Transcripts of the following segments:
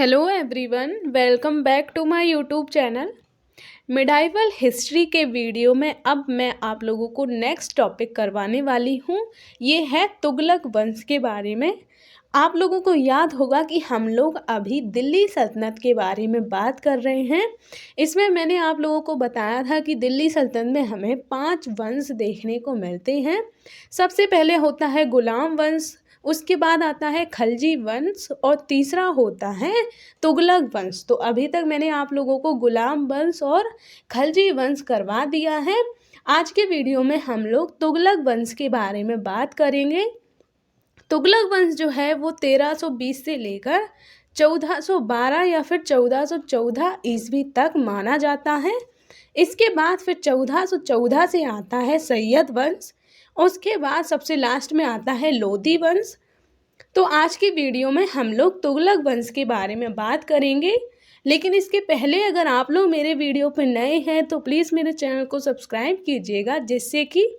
Hello everyone, welcome back to my YouTube channel. Medieval history के video में अब मैं आप लोगों को नेक्स्ट टॉपिक करवाने वाली हूँ। ये है तुगलक वंश के बारे में। आप लोगों को याद होगा कि हम लोग अभी दिल्ली सल्तनत के बारे में बात कर रहे हैं। इसमें मैंने आप लोगों को बताया था कि दिल्ली सल्तनत में हमें 5 वंश देखने को मिलते हैं। सबसे पहले होता है गुलाम वंश, उसके बाद आता है खलजी वंश और तीसरा होता है तुगलक वंश। तो अभी तक मैंने आप लोगों को गुलाम वंश और खलजी वंश करवा दिया है। आज के वीडियो में हम लोग तुगलक वंश के बारे में बात करेंगे। तुगलक वंश जो है वो 1320 से लेकर 1412 या फिर 1414 ईस्वी तक माना जाता है। इसके बाद फिर 1414 से आता है सैयद वंश। उसके बाद सबसे लास्ट में आता है लोधी वंश। तो आज की वीडियो में हम लोग तुगलक वंश के बारे में बात करेंगे। लेकिन इसके पहले अगर आप लोग मेरे वीडियो पर नए हैं तो प्लीज़ मेरे चैनल को सब्सक्राइब कीजिएगा, जिससे कि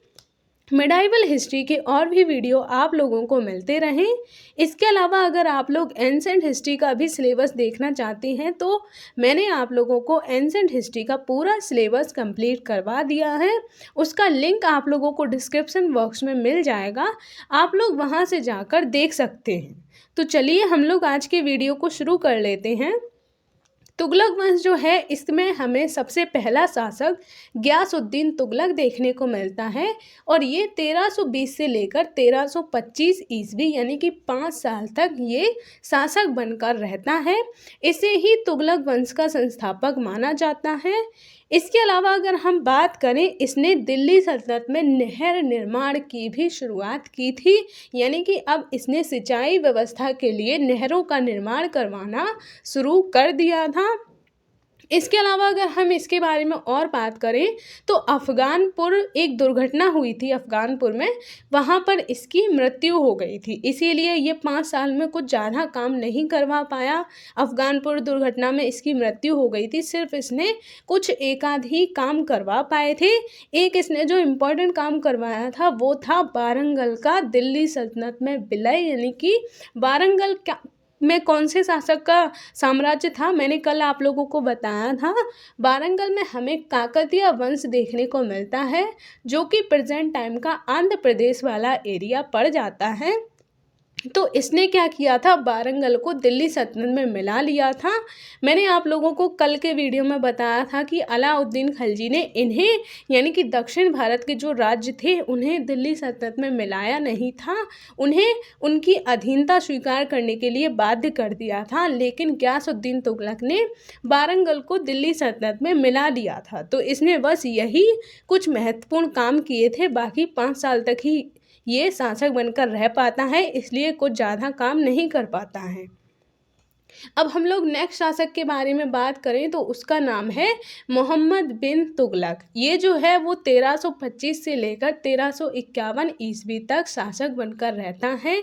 मिडाइवल हिस्ट्री के और भी वीडियो आप लोगों को मिलते रहें। इसके अलावा अगर आप लोग एंसेंट हिस्ट्री का भी सिलेबस देखना चाहते हैं तो मैंने आप लोगों को एंसेंट हिस्ट्री का पूरा सिलेबस कंप्लीट करवा दिया है। उसका लिंक आप लोगों को डिस्क्रिप्शन बॉक्स में मिल जाएगा, आप लोग वहां से जाकर देख सकते हैं। तो चलिए हम लोग आज के वीडियो को शुरू कर लेते हैं। तुगलक वंश जो है इसमें हमें सबसे पहला शासक गयासुद्दीन तुगलक देखने को मिलता है और ये 1320 से लेकर 1325 ईस्वी यानी कि 5 साल तक ये शासक बनकर रहता है। इसे ही तुगलक वंश का संस्थापक माना जाता है। इसके अलावा अगर हम बात करें, इसने दिल्ली सल्तनत में नहर निर्माण की भी शुरुआत की थी, यानी कि अब इसने सिंचाई व्यवस्था के लिए नहरों का निर्माण करवाना शुरू कर दिया था। इसके अलावा अगर हम इसके बारे में और बात करें तो अफ़गानपुर एक दुर्घटना हुई थी अफ़गानपुर में, वहाँ पर इसकी मृत्यु हो गई थी, इसीलिए ये 5 साल में कुछ ज़्यादा काम नहीं करवा पाया। अफ़गानपुर दुर्घटना में इसकी मृत्यु हो गई थी, सिर्फ इसने कुछ एकाध ही काम करवा पाए थे। एक इसने जो इम्पोर्टेंट काम करवाया था वो था वारंगल का दिल्ली सल्तनत में विलय, यानी कि वारंगल में कौन से शासक का साम्राज्य था, मैंने कल आप लोगों को बताया था। वारंगल में हमें काकतीय वंश देखने को मिलता है, जो कि प्रेजेंट टाइम का आंध्र प्रदेश वाला एरिया पड़ जाता है। तो इसने क्या किया था, वारंगल को दिल्ली सल्तनत में मिला लिया था। मैंने आप लोगों को कल के वीडियो में बताया था कि अलाउद्दीन खिलजी ने इन्हें यानी कि दक्षिण भारत के जो राज्य थे उन्हें दिल्ली सल्तनत में मिलाया नहीं था, उन्हें उनकी अधीनता स्वीकार करने के लिए बाध्य कर दिया था। लेकिन गयासुद्दीन तुगलक ने वारंगल को दिल्ली सल्तनत में मिला लिया था। तो इसने बस यही कुछ महत्वपूर्ण काम किए थे, बाकी 5 साल तक ही ये शासक बनकर रह पाता है, इसलिए कुछ ज़्यादा काम नहीं कर पाता है। अब हम लोग नेक्स्ट शासक के बारे में बात करें तो उसका नाम है मोहम्मद बिन तुगलक। ये जो है वो 1325 से लेकर 1351 ईस्वी तक शासक बनकर रहता है।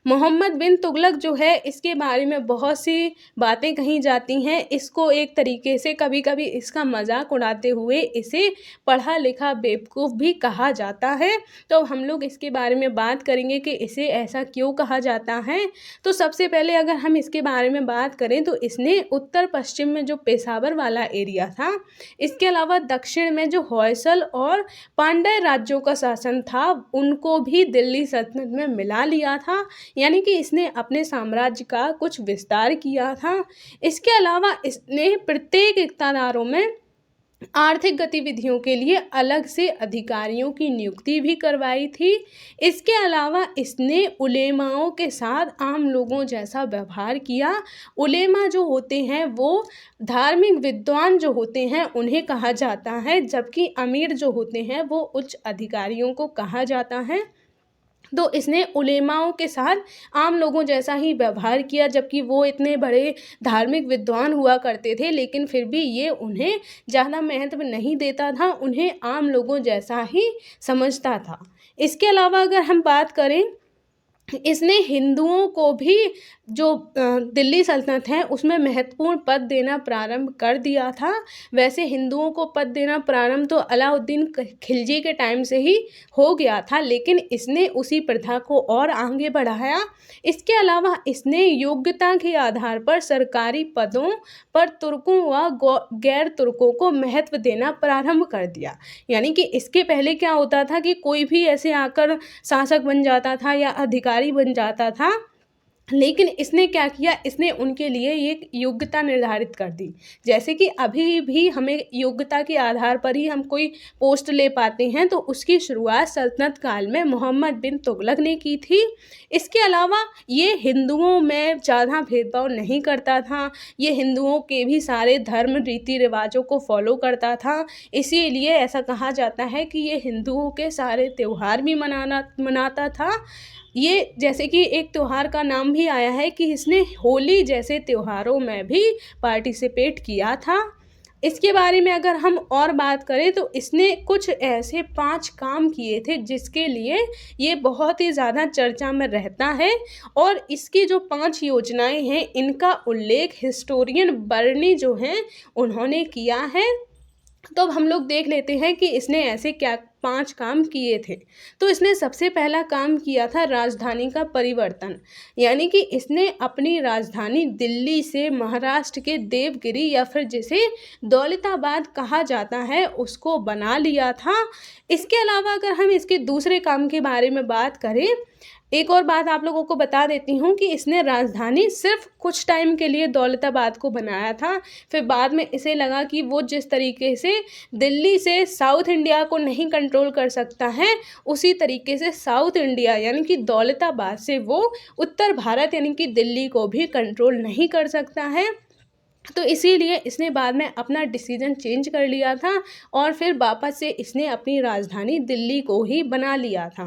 मोहम्मद बिन तुगलक जो है इसके बारे में बहुत सी बातें कही जाती हैं। इसको एक तरीके से कभी कभी इसका मजाक उड़ाते हुए इसे पढ़ा लिखा बेवकूफ़ भी कहा जाता है। तो हम लोग इसके बारे में बात करेंगे कि इसे ऐसा क्यों कहा जाता है। तो सबसे पहले अगर हम इसके बारे में बात करें तो इसने उत्तर पश्चिम में जो पेशावर वाला एरिया था, इसके अलावा दक्षिण में जो होयसल और पांड्य राज्यों का शासन था उनको भी दिल्ली सल्तनत में मिला लिया था, यानी कि इसने अपने साम्राज्य का कुछ विस्तार किया था। इसके अलावा इसने प्रत्येक इक़्तिदारों में आर्थिक गतिविधियों के लिए अलग से अधिकारियों की नियुक्ति भी करवाई थी। इसके अलावा इसने उलेमाओं के साथ आम लोगों जैसा व्यवहार किया। उलेमा जो होते हैं वो धार्मिक विद्वान जो होते हैं उन्हें कहा जाता है, जबकि अमीर जो होते हैं वो उच्च अधिकारियों को कहा जाता है। तो इसने उलेमाओं के साथ आम लोगों जैसा ही व्यवहार किया, जबकि वो इतने बड़े धार्मिक विद्वान हुआ करते थे, लेकिन फिर भी ये उन्हें ज़्यादा महत्व नहीं देता था, उन्हें आम लोगों जैसा ही समझता था। इसके अलावा अगर हम बात करें इसने हिंदुओं को भी जो दिल्ली सल्तनत है उसमें महत्वपूर्ण पद देना प्रारंभ कर दिया था। वैसे हिंदुओं को पद देना प्रारंभ तो अलाउद्दीन खिलजी के टाइम से ही हो गया था, लेकिन इसने उसी प्रथा को और आगे बढ़ाया। इसके अलावा इसने योग्यता के आधार पर सरकारी पदों पर तुर्कों व गैर तुर्कों को महत्व देना प्रारंभ कर दिया। यानी कि इसके पहले क्या होता था कि कोई भी ऐसे आकर शासक बन जाता था या अधिकारी बन जाता था, लेकिन इसने क्या किया, इसने उनके लिए एक योग्यता निर्धारित कर दी। जैसे कि अभी भी हमें योग्यता के आधार पर ही हम कोई पोस्ट ले पाते हैं, तो उसकी शुरुआत सल्तनत काल में मोहम्मद बिन तुगलक ने की थी। इसके अलावा ये हिंदुओं में ज़्यादा भेदभाव नहीं करता था, ये हिंदुओं के भी सारे धर्म रीति रिवाजों को फॉलो करता था। इसीलिए ऐसा कहा जाता है कि ये हिंदुओं के सारे त्यौहार भी मनाता था। ये जैसे कि एक त्यौहार का नाम भी आया है कि इसने होली जैसे त्योहारों में भी पार्टिसिपेट किया था। इसके बारे में अगर हम और बात करें तो इसने कुछ ऐसे 5 काम किए थे जिसके लिए ये बहुत ही ज़्यादा चर्चा में रहता है, और इसकी जो 5 योजनाएं हैं इनका उल्लेख हिस्टोरियन बर्नी जो हैं उन्होंने किया है। तो अब हम लोग देख लेते हैं कि इसने ऐसे क्या 5 काम किए थे। तो इसने सबसे पहला काम किया था राजधानी का परिवर्तन, यानी कि इसने अपनी राजधानी दिल्ली से महाराष्ट्र के देवगिरी या फिर जिसे दौलताबाद कहा जाता है उसको बना लिया था। इसके अलावा अगर हम इसके दूसरे काम के बारे में बात करें, एक और बात आप लोगों को बता देती हूँ कि इसने राजधानी सिर्फ कुछ टाइम के लिए दौलताबाद को बनाया था। फिर बाद में इसे लगा कि वो जिस तरीके से दिल्ली से साउथ इंडिया को नहीं कंट्रोल कर सकता है, उसी तरीके से साउथ इंडिया यानी कि दौलताबाद से वो उत्तर भारत यानी कि दिल्ली को भी कंट्रोल नहीं कर सकता है। तो इसीलिए इसने बाद में अपना डिसीजन चेंज कर लिया था और फिर वापस से इसने अपनी राजधानी दिल्ली को ही बना लिया था।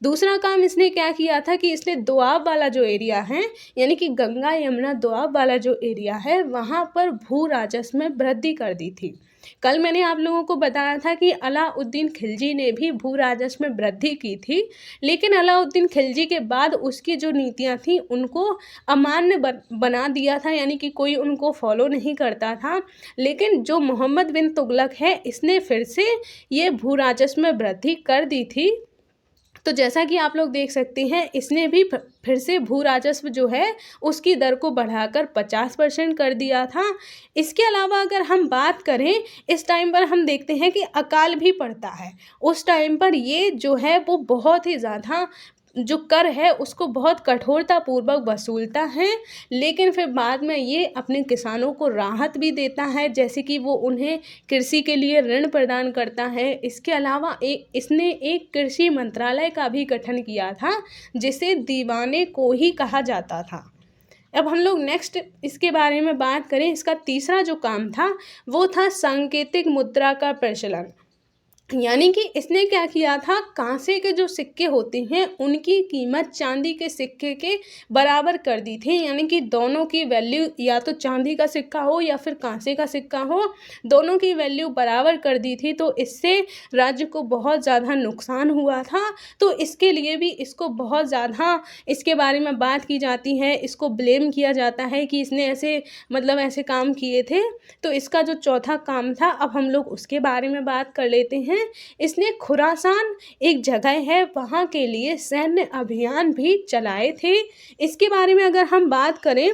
दूसरा काम इसने क्या किया था कि इसने दोआब वाला जो एरिया है यानी कि गंगा यमुना दोआब वाला जो एरिया है वहाँ पर भू राजस्व में वृद्धि कर दी थी। कल मैंने आप लोगों को बताया था कि अलाउद्दीन खिलजी ने भी भू राजस्व में वृद्धि की थी, लेकिन अलाउद्दीन खिलजी के बाद उसकी जो नीतियाँ थीं उनको अमान्य बना दिया था, यानी कि कोई उनको फॉलो नहीं करता था। लेकिन जो मोहम्मद बिन तुगलक है इसने फिर से ये भू राजस्व में वृद्धि कर दी थी। तो जैसा कि आप लोग देख सकते हैं इसने भी फिर से भू राजस्व जो है उसकी दर को बढ़ाकर 50% कर दिया था। इसके अलावा अगर हम बात करें, इस टाइम पर हम देखते हैं कि अकाल भी पड़ता है। उस टाइम पर ये जो है वो बहुत ही ज़्यादा जो कर है उसको बहुत कठोरतापूर्वक वसूलता है, लेकिन फिर बाद में ये अपने किसानों को राहत भी देता है, जैसे कि वो उन्हें कृषि के लिए ऋण प्रदान करता है। इसके अलावा इसने एक कृषि मंत्रालय का भी गठन किया था जिसे दीवाने को ही कहा जाता था। अब हम लोग नेक्स्ट इसके बारे में बात करें, इसका तीसरा जो काम था वो था सांकेतिक मुद्रा का प्रचलन। यानी कि इसने क्या किया था, कांसे के जो सिक्के होते हैं उनकी कीमत चांदी के सिक्के के बराबर कर दी थी। यानी कि दोनों की वैल्यू, या तो चांदी का सिक्का हो या फिर कांसे का सिक्का हो, दोनों की वैल्यू बराबर कर दी थी। तो इससे राज्य को बहुत ज़्यादा नुकसान हुआ था। तो इसके लिए भी इसको बहुत ज़्यादा इसके बारे में बात की जाती है, इसको ब्लेम किया जाता है कि इसने ऐसे ऐसे काम किए थे। तो इसका जो चौथा काम था, अब हम लोग उसके बारे में बात कर लेते हैं। इसने खुरासान एक जगह है वहाँ के लिए सैन्य अभियान भी चलाए थे। इसके बारे में अगर हम बात करें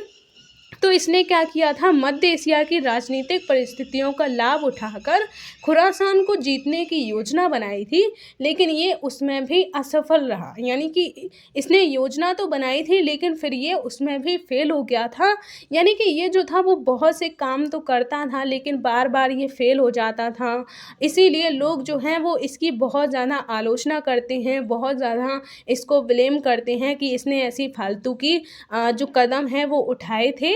तो इसने क्या किया था, मध्य एशिया की राजनीतिक परिस्थितियों का लाभ उठाकर खुरासान को जीतने की योजना बनाई थी, लेकिन ये उसमें भी असफल रहा। यानी कि इसने योजना तो बनाई थी लेकिन फिर ये उसमें भी फेल हो गया था। यानी कि ये जो था वो बहुत से काम तो करता था लेकिन बार बार ये फेल हो जाता था। इसीलिए लोग जो हैं वो इसकी बहुत ज़्यादा आलोचना करते हैं, बहुत ज़्यादा इसको ब्लेम करते हैं कि इसने ऐसी फालतू की जो कदम है वो उठाए थे।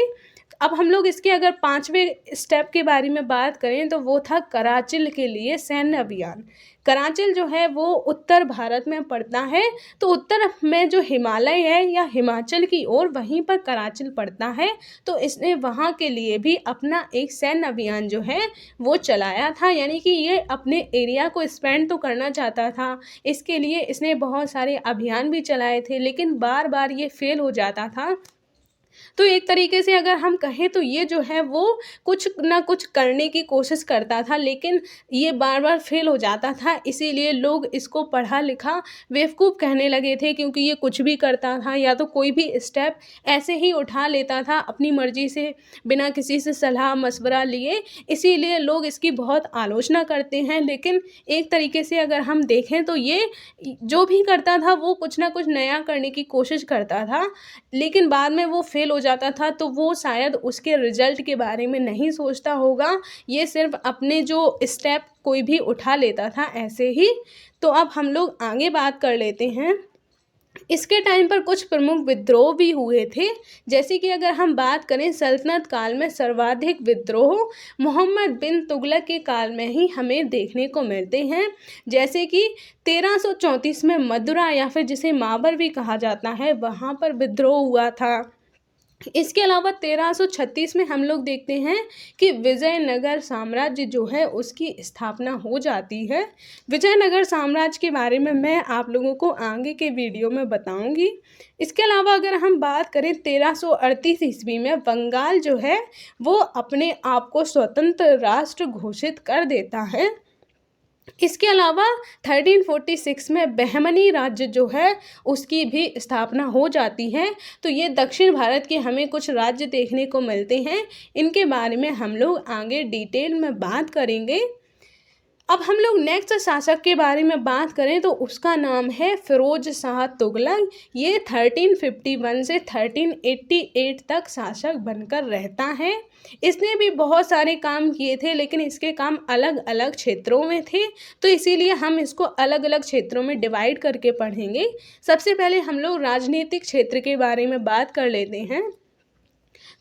अब हम लोग इसके अगर 5वें स्टेप के बारे में बात करें तो वो था कराचिल के लिए सैन्य अभियान। कराचिल जो है वो उत्तर भारत में पड़ता है, तो उत्तर में जो हिमालय है या हिमाचल की ओर वहीं पर कराचिल पड़ता है। तो इसने वहाँ के लिए भी अपना एक सैन्य अभियान जो है वो चलाया था, यानी कि ये अपने एरिया को एक्सपेंड तो करना चाहता था। इसके लिए इसने बहुत सारे अभियान भी चलाए थे, लेकिन बार बार ये फेल हो जाता था। तो एक तरीके से अगर हम कहें तो ये जो है वो कुछ ना कुछ करने की कोशिश करता था, लेकिन ये बार बार फेल हो जाता था। इसीलिए लोग इसको पढ़ा लिखा बेवकूफ़ कहने लगे थे, क्योंकि ये कुछ भी करता था या तो कोई भी स्टेप ऐसे ही उठा लेता था अपनी मर्ज़ी से, बिना किसी से सलाह मशवरा लिए। इसीलिए लोग इसकी बहुत आलोचना करते हैं। लेकिन एक तरीके से अगर हम देखें तो ये जो भी करता था वो कुछ ना कुछ नया करने की कोशिश करता था, लेकिन बाद में वो फेल हो जाता था। तो वो शायद उसके रिजल्ट के बारे में नहीं सोचता होगा, ये सिर्फ अपने जो स्टेप कोई भी उठा लेता था ऐसे ही। तो अब हम लोग आगे बात कर लेते हैं। इसके टाइम पर कुछ प्रमुख विद्रोह भी हुए थे, जैसे कि अगर हम बात करें सल्तनत काल में सर्वाधिक विद्रोह मोहम्मद बिन तुगलक के काल में ही हमें देखने को मिलते हैं। जैसे कि 1334 में मदुरा या फिर जिसे माबर भी कहा जाता है, वहाँ पर विद्रोह हुआ था। इसके अलावा 1336 में हम लोग देखते हैं कि विजयनगर साम्राज्य जो है उसकी स्थापना हो जाती है। विजयनगर साम्राज्य के बारे में मैं आप लोगों को आगे के वीडियो में बताऊंगी। इसके अलावा अगर हम बात करें 1338 ईस्वी में बंगाल जो है वो अपने आप को स्वतंत्र राष्ट्र घोषित कर देता है। इसके अलावा 1346 में बहमनी राज्य जो है उसकी भी स्थापना हो जाती है। तो ये दक्षिण भारत के हमें कुछ राज्य देखने को मिलते हैं, इनके बारे में हम लोग आगे डिटेल में बात करेंगे। अब हम लोग नेक्स्ट शासक के बारे में बात करें तो उसका नाम है फिरोज शाह तुगलक। ये 1351 से 1388 तक शासक बनकर रहता है। इसने भी बहुत सारे काम किए थे, लेकिन इसके काम अलग अलग क्षेत्रों में थे, तो इसीलिए हम इसको अलग अलग क्षेत्रों में डिवाइड करके पढ़ेंगे। सबसे पहले हम लोग राजनीतिक क्षेत्र के बारे में बात कर लेते हैं।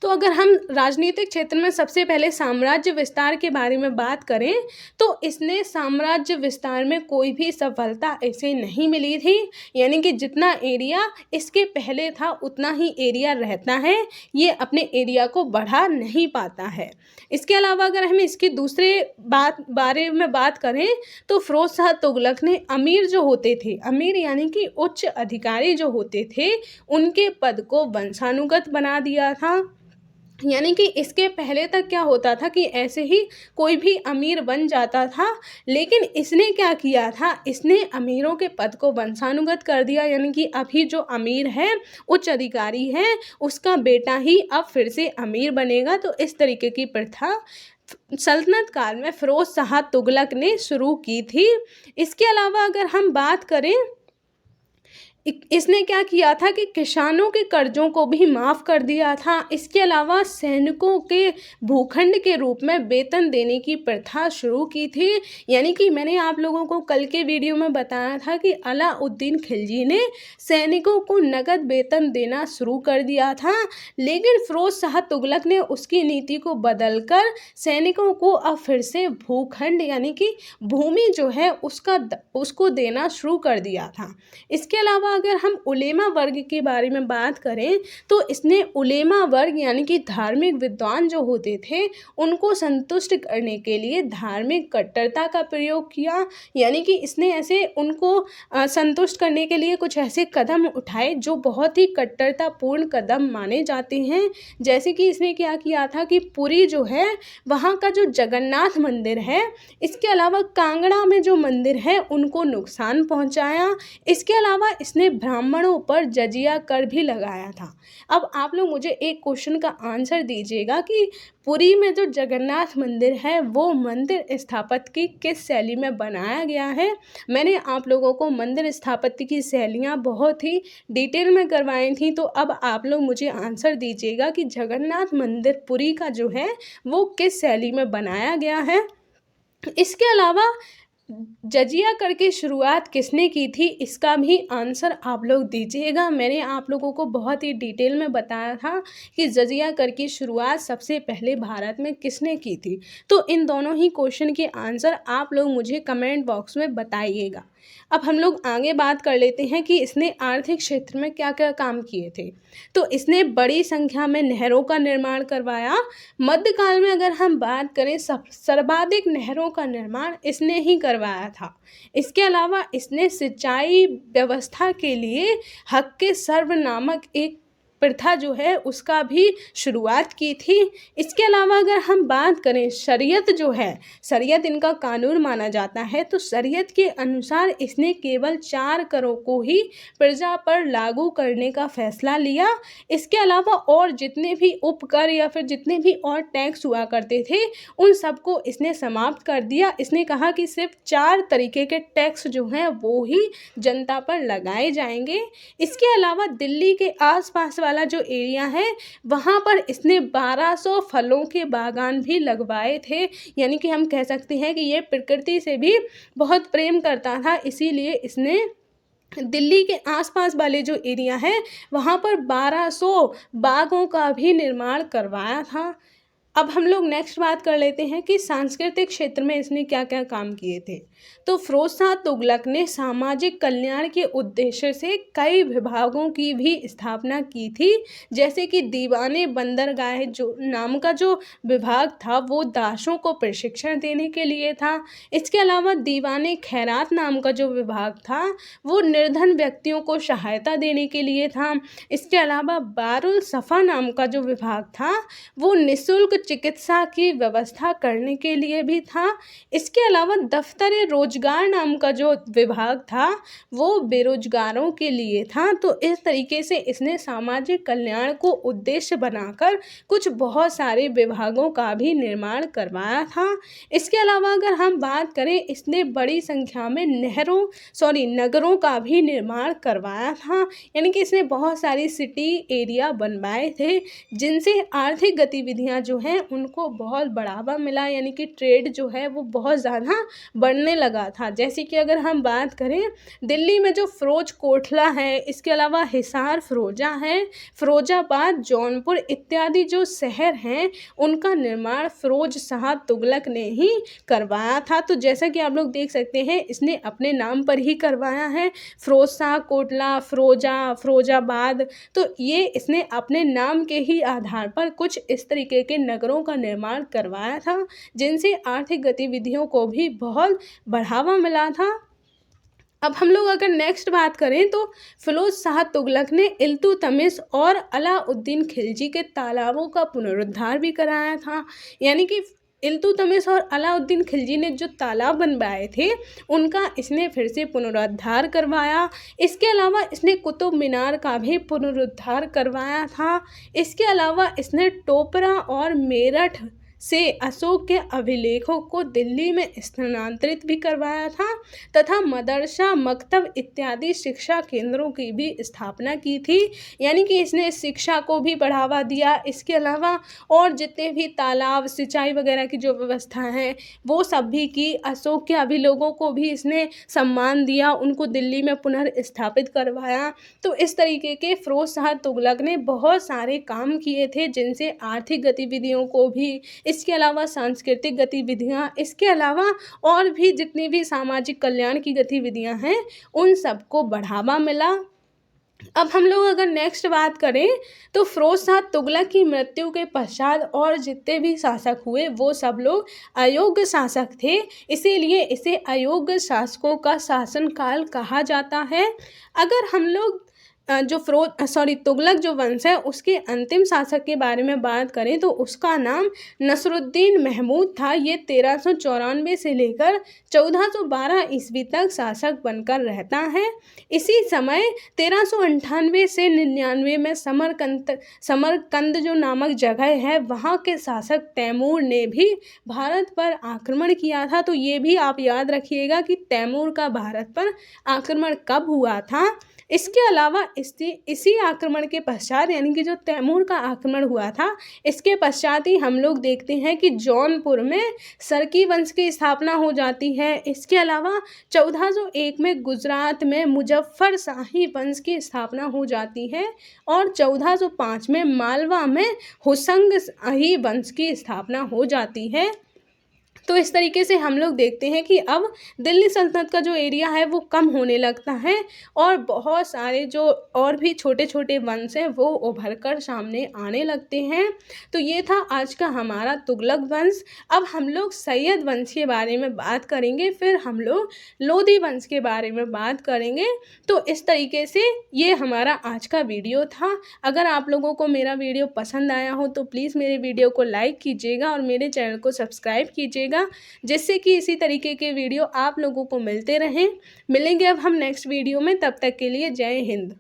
तो अगर हम राजनीतिक क्षेत्र में सबसे पहले साम्राज्य विस्तार के बारे में बात करें तो इसने साम्राज्य विस्तार में कोई भी सफलता ऐसे नहीं मिली थी, यानी कि जितना एरिया इसके पहले था उतना ही एरिया रहता है, ये अपने एरिया को बढ़ा नहीं पाता है। इसके अलावा अगर हम इसकी दूसरे बारे में बात करें तो फिरोज शाह तुगलक ने अमीर जो होते थे, अमीर यानी कि उच्च अधिकारी जो होते थे, उनके पद को वंशानुगत बना दिया था। यानी कि इसके पहले तक क्या होता था कि ऐसे ही कोई भी अमीर बन जाता था, लेकिन इसने क्या किया था, इसने अमीरों के पद को वंशानुगत कर दिया। यानी कि अभी जो अमीर है, उच्च अधिकारी है, उसका बेटा ही अब फिर से अमीर बनेगा। तो इस तरीके की प्रथा सल्तनत काल में फिरोज शाह तुगलक ने शुरू की थी। इसके अलावा अगर हम बात करें, इसने क्या किया था कि किसानों के कर्जों को भी माफ़ कर दिया था। इसके अलावा सैनिकों के भूखंड के रूप में वेतन देने की प्रथा शुरू की थी। यानी कि मैंने आप लोगों को कल के वीडियो में बताया था कि अलाउद्दीन खिलजी ने सैनिकों को नकद वेतन देना शुरू कर दिया था, लेकिन फिरोज शाह तुगलक ने उसकी नीति को बदलकर सैनिकों को अब फिर से भूखंड यानी कि भूमि जो है उसको देना शुरू कर दिया था। इसके अलावा अगर हम उलेमा वर्ग के बारे में बात करें तो इसने उलेमा वर्ग यानी कि धार्मिक विद्वान जो होते थे उनको संतुष्ट करने के लिए धार्मिक कट्टरता का प्रयोग किया। यानी कि इसने ऐसे उनको संतुष्ट करने के लिए कुछ ऐसे कदम उठाए जो बहुत ही कट्टरतापूर्ण कदम माने जाते हैं। जैसे कि इसने क्या किया था कि पुरी जो है वहाँ का जो जगन्नाथ मंदिर है, इसके अलावा कांगड़ा में जो मंदिर है उनको नुकसान पहुँचाया। इसके अलावा इसने ब्राह्मणों पर जजिया कर भी लगाया था। अब आप लोग मुझे एक क्वेश्चन का आंसर दीजिएगा कि पुरी में जो जगन्नाथ मंदिर है वो मंदिर स्थापत्य की किस शैली में बनाया गया है। मैंने आप लोगों को मंदिर स्थापत्य की शैलियाँ बहुत ही डिटेल में करवाई थी, तो अब आप लोग मुझे आंसर दीजिएगा कि जगन्नाथ मंदिर पुरी का जो है वो किस शैली में बनाया गया है। इसके अलावा जजिया करके शुरुआत किसने की थी, इसका भी आंसर आप लोग दीजिएगा। मैंने आप लोगों को बहुत ही डिटेल में बताया था कि जजिया कर की शुरुआत सबसे पहले भारत में किसने की थी। तो इन दोनों ही क्वेश्चन के आंसर आप लोग मुझे कमेंट बॉक्स में बताइएगा। अब हम लोग आगे बात कर लेते हैं कि इसने आर्थिक क्षेत्र में क्या क्या काम किए थे। तो इसने बड़ी संख्या में नहरों का निर्माण करवाया। मध्यकाल में अगर हम बात करें, सर्वाधिक नहरों का निर्माण इसने ही करवाया था। इसके अलावा इसने सिंचाई व्यवस्था के लिए हक के सर्व नामक एक प्रथा जो है उसका भी शुरुआत की थी। इसके अलावा अगर हम बात करें, शरीयत जो है, शरीयत इनका कानून माना जाता है। तो शरीयत के अनुसार इसने केवल 4 करों को ही प्रजा पर लागू करने का फैसला लिया। इसके अलावा और जितने भी उपकर या फिर जितने भी और टैक्स हुआ करते थे उन सबको इसने समाप्त कर दिया। इसने कहा कि सिर्फ 4 तरीके के टैक्स जो हैं वो ही जनता पर लगाए जाएंगे। इसके अलावा दिल्ली के आसपास वाला जो एरिया है वहाँ पर इसने 1200 फलों के बागान भी लगवाए थे। यानी कि हम कह सकते हैं कि ये प्रकृति से भी बहुत प्रेम करता था, इसीलिए इसने दिल्ली के आसपास वाले जो एरिया है वहाँ पर 1200 बागों का भी निर्माण करवाया था। अब हम लोग नेक्स्ट बात कर लेते हैं कि सांस्कृतिक क्षेत्र में इसने क्या क्या काम किए थे। तो फिरोज शाह तुगलक ने सामाजिक कल्याण के उद्देश्य से कई विभागों की भी स्थापना की थी। जैसे कि दीवाने बंदरगाह जो नाम का जो विभाग था वो दासों को प्रशिक्षण देने के लिए था। इसके अलावा दीवाने खैरात नाम का जो विभाग था वो निर्धन व्यक्तियों को सहायता देने के लिए था। इसके अलावा बारुल सफ़ा नाम का जो विभाग था वो निःशुल्क चिकित्सा की व्यवस्था करने के लिए भी था। इसके अलावा दफ्तर रोजगार नाम का जो विभाग था वो बेरोजगारों के लिए था। तो इस तरीके से इसने सामाजिक कल्याण को उद्देश्य बनाकर कुछ बहुत सारे विभागों का भी निर्माण करवाया था। इसके अलावा अगर हम बात करें, इसने बड़ी संख्या में नगरों का भी निर्माण करवाया था। यानी कि इसने बहुत सारी सिटी एरिया बनवाए थे जिनसे आर्थिक गतिविधियां जो हैं उनको बहुत बढ़ावा मिला। यानी कि ट्रेड जो है वो बहुत ज़्यादा बढ़ने लगा था। जैसे कि अगर हम बात करें, दिल्ली में जो फिरोज कोटला है, इसके अलावा हिसार फिरोजा है, फिरोजाबाद, जौनपुर इत्यादि जो शहर हैं उनका निर्माण फिरोज शाह तुगलक ने ही करवाया था। तो जैसा कि आप लोग देख सकते हैं इसने अपने नाम पर ही करवाया है, फिरोज शाह कोटला, फिरोजाबाद। तो ये इसने अपने नाम के ही आधार पर कुछ इस तरीके के नगरों का निर्माण करवाया था जिनसे आर्थिक गतिविधियों को भी बहुत बढ़ावा मिला था। अब हम लोग अगर नेक्स्ट बात करें तो फिरोज शाह तुगलक ने इल्तुतमिश और अलाउद्दीन खिलजी के तालाबों का पुनरुद्धार भी कराया था। यानी कि इल्तुतमिश और अलाउद्दीन खिलजी ने जो तालाब बनवाए थे उनका इसने फिर से पुनरुद्धार करवाया। इसके अलावा इसने कुतुब मीनार का भी पुनरुद्धार करवाया था। इसके अलावा इसने टोपरा और मेरठ से अशोक के अभिलेखों को दिल्ली में स्थानांतरित भी करवाया था तथा मदरसा, मकतब इत्यादि शिक्षा केंद्रों की भी स्थापना की थी। यानी कि इसने शिक्षा को भी बढ़ावा दिया। इसके अलावा और जितने भी तालाब, सिंचाई वगैरह की जो व्यवस्था है वो सब भी की। अशोक के अभिलेखों को भी इसने सम्मान दिया, उनको दिल्ली में पुनर्स्थापित करवाया। तो इस तरीके के फिरोज शाह तुगलक ने बहुत सारे काम किए थे जिनसे आर्थिक गतिविधियों को भी, इसके अलावा सांस्कृतिक गतिविधियां, इसके अलावा और भी जितनी भी सामाजिक कल्याण की गतिविधियां हैं उन सबको बढ़ावा मिला। अब हम लोग अगर नेक्स्ट बात करें तो फिरोज शाह तुगलक की मृत्यु के पश्चात और जितने भी शासक हुए वो सब लोग अयोग्य शासक थे, इसीलिए इसे अयोग्य शासकों का शासनकाल कहा जाता है। अगर हम लोग जो तुगलक जो वंश है उसके अंतिम शासक के बारे में बात करें तो उसका नाम नसरुद्दीन महमूद था। ये 1394 से लेकर 1412 ईस्वी तक शासक बनकर रहता है। इसी समय 1398 से 99 में समरकंद जो नामक जगह है वहाँ के शासक तैमूर ने भी भारत पर आक्रमण किया था। तो ये भी आप याद रखिएगा कि तैमूर का भारत पर आक्रमण कब हुआ था। इसके अलावा इसी आक्रमण के पश्चात, यानी कि जो तैमूर का आक्रमण हुआ था, इसके पश्चात ही हम लोग देखते हैं कि जौनपुर में सरकी वंश की स्थापना हो जाती है। इसके अलावा 1401 में गुजरात में मुजफ्फर शाही वंश की स्थापना हो जाती है और 1405 में मालवा में हुसंग शाही वंश की स्थापना हो जाती है। तो इस तरीके से हम लोग देखते हैं कि अब दिल्ली सल्तनत का जो एरिया है वो कम होने लगता है और बहुत सारे जो और भी छोटे छोटे वंश हैं वो उभर कर सामने आने लगते हैं। तो ये था आज का हमारा तुगलक वंश। अब हम लोग सैयद वंश के बारे में बात करेंगे, फिर हम लोग लोधी वंश के बारे में बात करेंगे। तो इस तरीके से ये हमारा आज का वीडियो था। अगर आप लोगों को मेरा वीडियो पसंद आया हो तो प्लीज़ मेरे वीडियो को लाइक कीजिएगा और मेरे चैनल को सब्सक्राइब कीजिएगा, जिससे कि इसी तरीके के वीडियो आप लोगों को मिलते रहें। मिलेंगे अब हम नेक्स्ट वीडियो में, तब तक के लिए जय हिंद।